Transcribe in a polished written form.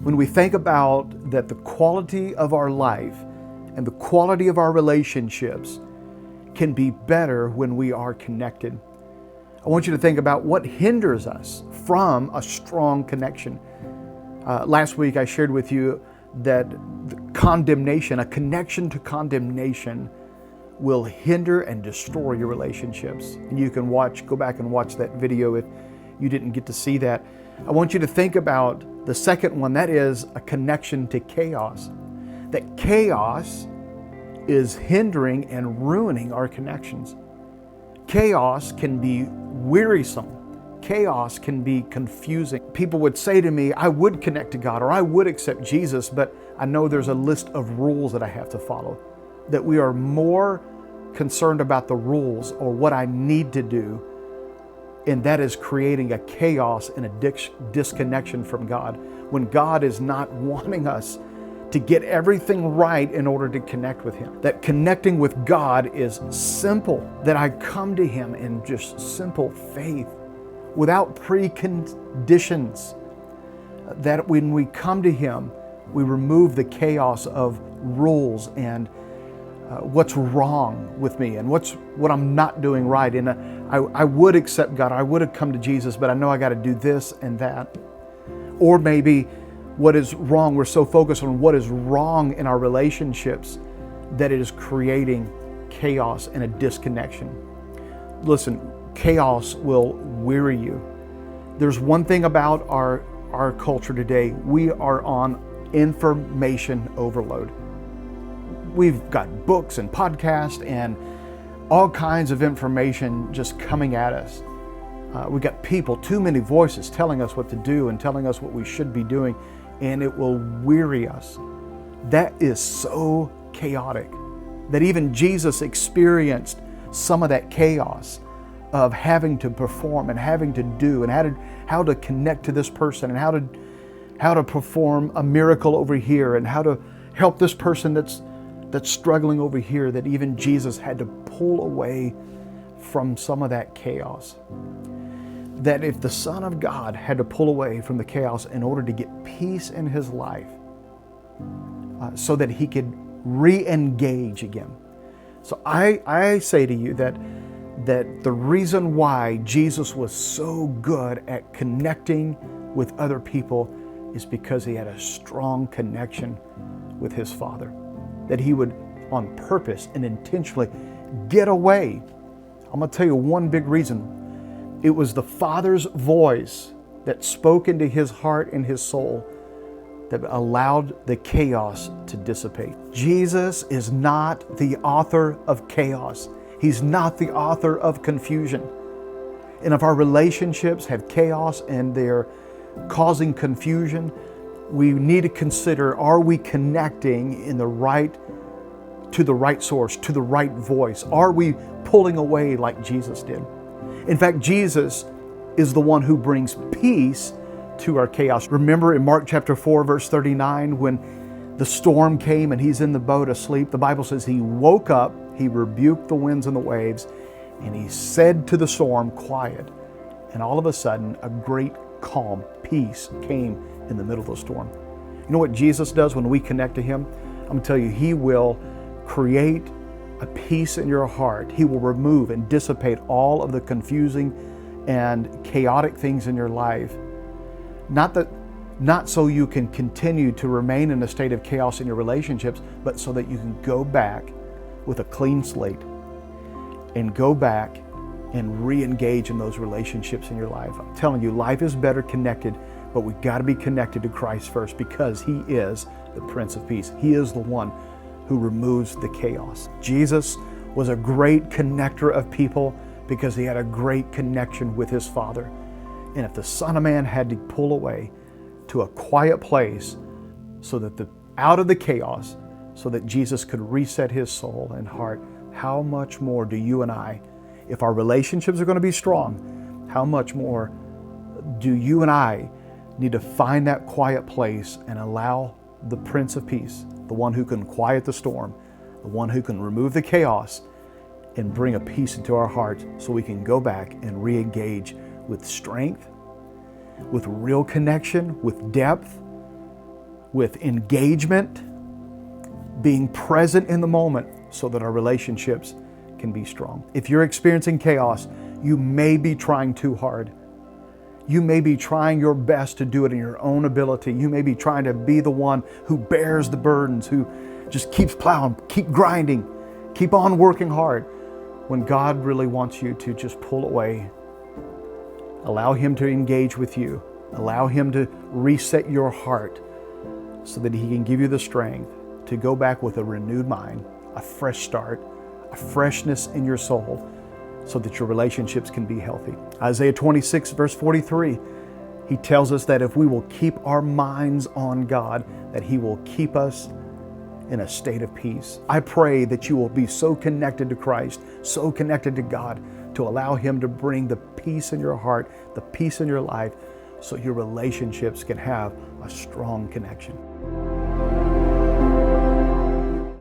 When we think about that the quality of our life and the quality of our relationships can be better when we are connected. I want you to think about what hinders us from a strong connection. Last week I shared with you that condemnation, a connection to condemnation, will hinder and destroy your relationships. And you can go back and watch that video if you didn't get to see that. I want you to think about the second one, that is a connection to chaos. That chaos is hindering and ruining our connections. Chaos can be wearisome. Chaos can be confusing. People would say to me, I would connect to God or I would accept Jesus, but I know there's a list of rules that I have to follow. That we are more concerned about the rules or what I need to do, and that is creating a chaos and a disconnection from God, when God is not wanting us to get everything right in order to connect with Him. That connecting with God is simple, that I come to Him in just simple faith, without preconditions. That when we come to Him, we remove the chaos of rules and what's wrong with me and what I'm not doing right. And I would accept God, I would have come to Jesus, but I know I got to do this and that. Or maybe what is wrong, we're so focused on what is wrong in our relationships that it is creating chaos and a disconnection. Listen, chaos will weary you. There's one thing about our culture today, we are on information overload. We've got books and podcasts and all kinds of information just coming at us. We've got people, too many voices telling us what to do and telling us what we should be doing, and it will weary us. That is so chaotic that even Jesus experienced some of that chaos of having to perform and having to do and how to connect to this person and how to perform a miracle over here and how to help this person that's struggling over here, that even Jesus had to pull away from some of that chaos. That if the Son of God had to pull away from the chaos in order to get peace in His life, so that He could re-engage again. So I say to you that the reason why Jesus was so good at connecting with other people is because He had a strong connection with His Father. That He would, on purpose and intentionally, get away. I'm going to tell you one big reason. It was the Father's voice that spoke into His heart and His soul that allowed the chaos to dissipate. Jesus is not the author of chaos. He's not the author of confusion. And if our relationships have chaos and they're causing confusion, we need to consider, are we connecting to the right source, to the right voice? Are we pulling away like Jesus did? In fact, Jesus is the one who brings peace to our chaos. Remember in Mark chapter 4, verse 39, when the storm came and He's in the boat asleep, the Bible says He woke up, He rebuked the winds and the waves, and He said to the storm, quiet. And all of a sudden, a great calm, peace came in the middle of the storm. You know what Jesus does when we connect to Him? I'm going to tell you, He will create a peace in your heart. He will remove and dissipate all of the confusing and chaotic things in your life. Not so you can continue to remain in a state of chaos in your relationships, but so that you can go back with a clean slate and go back and re-engage in those relationships in your life. I'm telling you, life is better connected, but we've got to be connected to Christ first, because He is the Prince of Peace. He is the one who removes the chaos. Jesus was a great connector of people because He had a great connection with His Father. And if the Son of Man had to pull away to a quiet place so that out of the chaos, so that Jesus could reset His soul and heart, how much more do you and I, if our relationships are going to be strong, how much more do you and I need to find that quiet place and allow the Prince of Peace, the one who can quiet the storm, the one who can remove the chaos and bring a peace into our hearts, so we can go back and re-engage with strength, with real connection, with depth, with engagement, being present in the moment so that our relationships can be strong. If you're experiencing chaos, you may be trying too hard. You may be trying your best to do it in your own ability. You may be trying to be the one who bears the burdens, who just keeps plowing, keep grinding, keep on working hard, when God really wants you to just pull away. Allow Him to engage with you. Allow Him to reset your heart so that He can give you the strength to go back with a renewed mind, a fresh start, a freshness in your soul, so that your relationships can be healthy. Isaiah 26, verse 43, He tells us that if we will keep our minds on God, that He will keep us in a state of peace. I pray that you will be so connected to Christ, so connected to God, to allow Him to bring the peace in your heart, the peace in your life, so your relationships can have a strong connection.